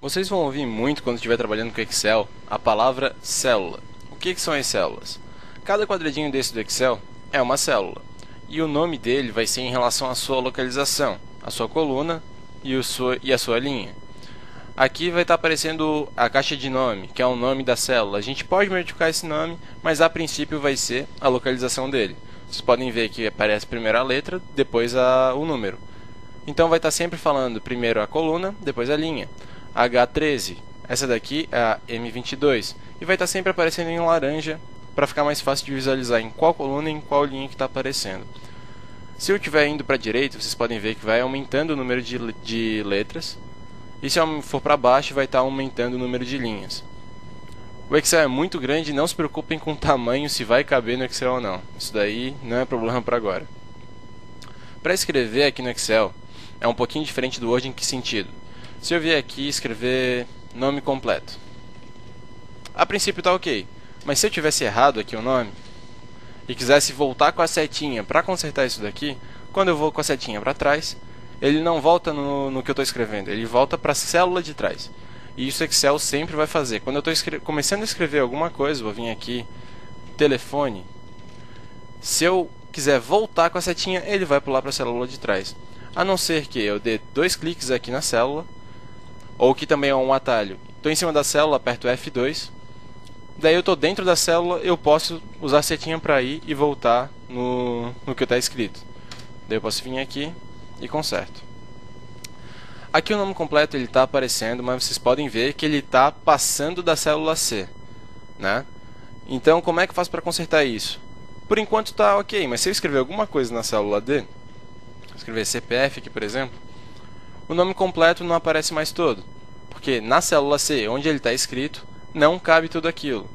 Vocês vão ouvir muito quando estiver trabalhando com Excel a palavra célula. O que são as células? Cada quadradinho desse do Excel é uma célula, e o nome dele vai ser em relação à sua localização, a sua coluna e a sua linha. Aqui vai estar aparecendo a caixa de nome, que é o nome da célula. A gente pode modificar esse nome, mas a princípio vai ser a localização dele. Vocês podem ver que aparece primeiro a letra, depois o número. Então vai estar sempre falando primeiro a coluna, depois a linha. H13, essa daqui é a M22, e vai estar sempre aparecendo em laranja para ficar mais fácil de visualizar em qual coluna e em qual linha que está aparecendo. Se eu estiver indo para a direita, vocês podem ver que vai aumentando o número de letras, e se eu for para baixo vai estar aumentando o número de linhas. O Excel é muito grande, não se preocupem com o tamanho, se vai caber no Excel ou não. Isso daí não é problema para agora. Para escrever aqui no Excel, é um pouquinho diferente do Word em que sentido? Se eu vier aqui e escrever nome completo, a princípio está ok, mas se eu tivesse errado aqui o nome e quisesse voltar com a setinha para consertar isso daqui, quando eu vou com a setinha para trás, ele não volta no que eu estou escrevendo, ele volta para a célula de trás. E isso o Excel sempre vai fazer. Quando eu estou começando a escrever alguma coisa, vou vir aqui, telefone, se eu quiser voltar com a setinha, ele vai pular para a célula de trás. A não ser que eu dê 2 cliques aqui na célula, ou que também é um atalho. Estou em cima da célula, aperto F2, daí eu estou dentro da célula, eu posso usar a setinha para ir e voltar no que está escrito. Daí eu posso vir aqui e conserto. Aqui o nome completo ele está aparecendo, mas vocês podem ver que ele está passando da célula C, né? Então como é que eu faço para consertar isso? Por enquanto está ok, mas se eu escrever alguma coisa na célula D, escrever CPF aqui por exemplo, o nome completo não aparece mais todo, porque na célula C, onde ele está escrito, não cabe tudo aquilo.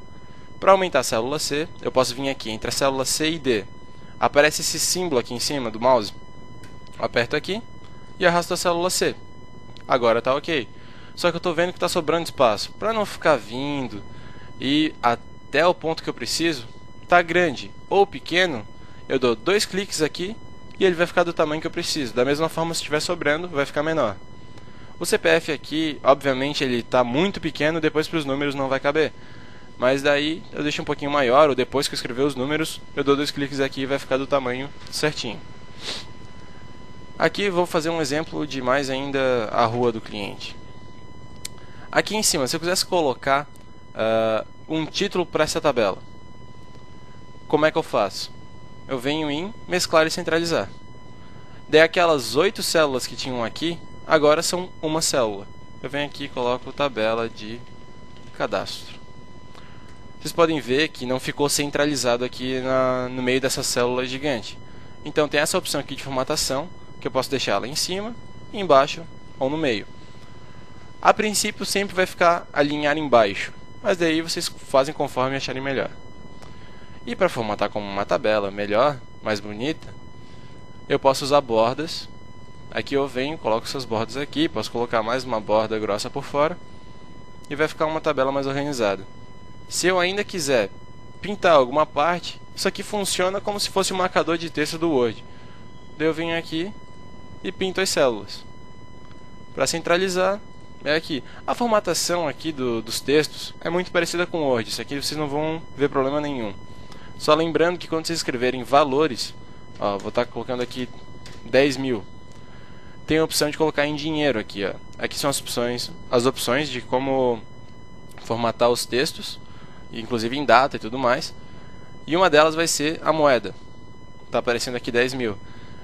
Para aumentar a célula C, eu posso vir aqui entre a célula C e D. Aparece esse símbolo aqui em cima do mouse. Eu aperto aqui e arrasto a célula C. Agora está ok. Só que eu estou vendo que está sobrando espaço. Para não ficar vindo e até o ponto que eu preciso, está grande ou pequeno, eu dou 2 cliques aqui e ele vai ficar do tamanho que eu preciso. Da mesma forma, se estiver sobrando, vai ficar menor. O CPF aqui, obviamente, ele está muito pequeno, depois para os números não vai caber. Mas daí eu deixo um pouquinho maior, ou depois que eu escrever os números, eu dou 2 cliques aqui e vai ficar do tamanho certinho. Aqui vou fazer um exemplo de mais ainda a rua do cliente. Aqui em cima, se eu quisesse colocar um título para essa tabela, como é que eu faço? Eu venho em mesclar e centralizar. Daí aquelas 8 células que tinham aqui, agora são uma célula. Eu venho aqui e coloco tabela de cadastro. Vocês podem ver que não ficou centralizado aqui no meio dessa célula gigante. Então tem essa opção aqui de formatação, que eu posso deixar ela em cima, embaixo ou no meio. A princípio sempre vai ficar alinhar embaixo, mas daí vocês fazem conforme acharem melhor. E para formatar como uma tabela melhor, mais bonita, eu posso usar bordas. Aqui eu venho, coloco essas bordas aqui, posso colocar mais uma borda grossa por fora e vai ficar uma tabela mais organizada. Se eu ainda quiser pintar alguma parte, isso aqui funciona como se fosse um marcador de texto do Word. Daí eu venho aqui e pinto as células. Para centralizar, é aqui. A formatação aqui dos textos é muito parecida com o Word. Isso aqui vocês não vão ver problema nenhum. Só lembrando que quando vocês escreverem valores, ó, vou estar colocando aqui 10.000. Tem a opção de colocar em dinheiro aqui, ó. Aqui são as opções de como formatar os textos, inclusive em data e tudo mais. E uma delas vai ser a moeda. Está aparecendo aqui 10.000.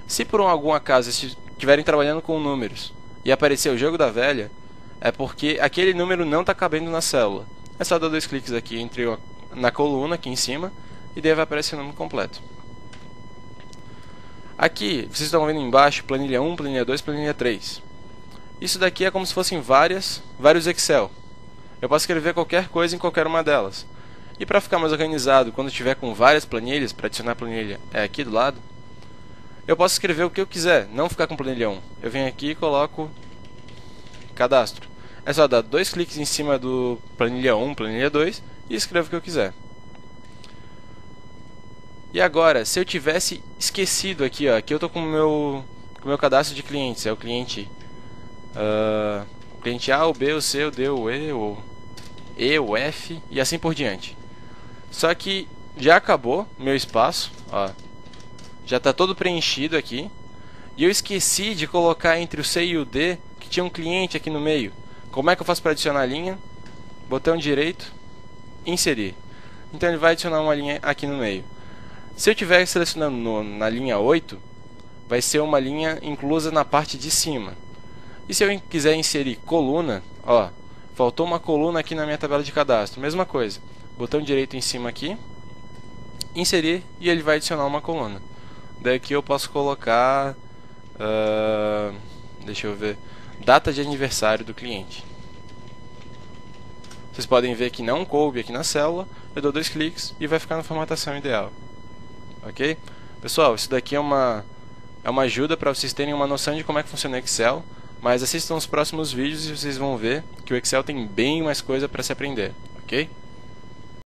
Se por algum acaso estiverem trabalhando com números e aparecer o jogo da velha, é porque aquele número não está cabendo na célula. É só dar 2 cliques aqui na coluna, aqui em cima, e daí vai aparecer o nome completo. Aqui, vocês estão vendo embaixo, planilha 1, planilha 2, planilha 3. Isso daqui é como se fossem vários Excel. Eu posso escrever qualquer coisa em qualquer uma delas. E para ficar mais organizado, quando tiver com várias planilhas, para adicionar a planilha é aqui do lado, eu posso escrever o que eu quiser, não ficar com planilha 1. Eu venho aqui e coloco cadastro. É só dar 2 cliques em cima do planilha 1, planilha 2 e escrevo o que eu quiser. E agora, se eu tivesse esquecido aqui, ó, aqui eu estou com o meu cadastro de clientes, é o cliente cliente A, o B, o C, o D, o E, o F e assim por diante. Só que já acabou meu espaço, ó. Já está todo preenchido aqui. E eu esqueci de colocar entre o C e o D que tinha um cliente aqui no meio. Como é que eu faço para adicionar a linha? Botão direito, inserir. Então ele vai adicionar uma linha aqui no meio. Se eu estiver selecionando na linha 8, vai ser uma linha inclusa na parte de cima. E se eu quiser inserir coluna, ó, faltou uma coluna aqui na minha tabela de cadastro. Mesma coisa. Botão direito em cima aqui, inserir, e ele vai adicionar uma coluna. Daqui eu posso colocar, deixa eu ver, data de aniversário do cliente. Vocês podem ver que não coube aqui na célula. Eu dou 2 cliques e vai ficar na formatação ideal. Ok? Pessoal, isso daqui é uma ajuda para vocês terem uma noção de como é que funciona o Excel. Mas assistam os próximos vídeos e vocês vão ver que o Excel tem bem mais coisa para se aprender. Ok?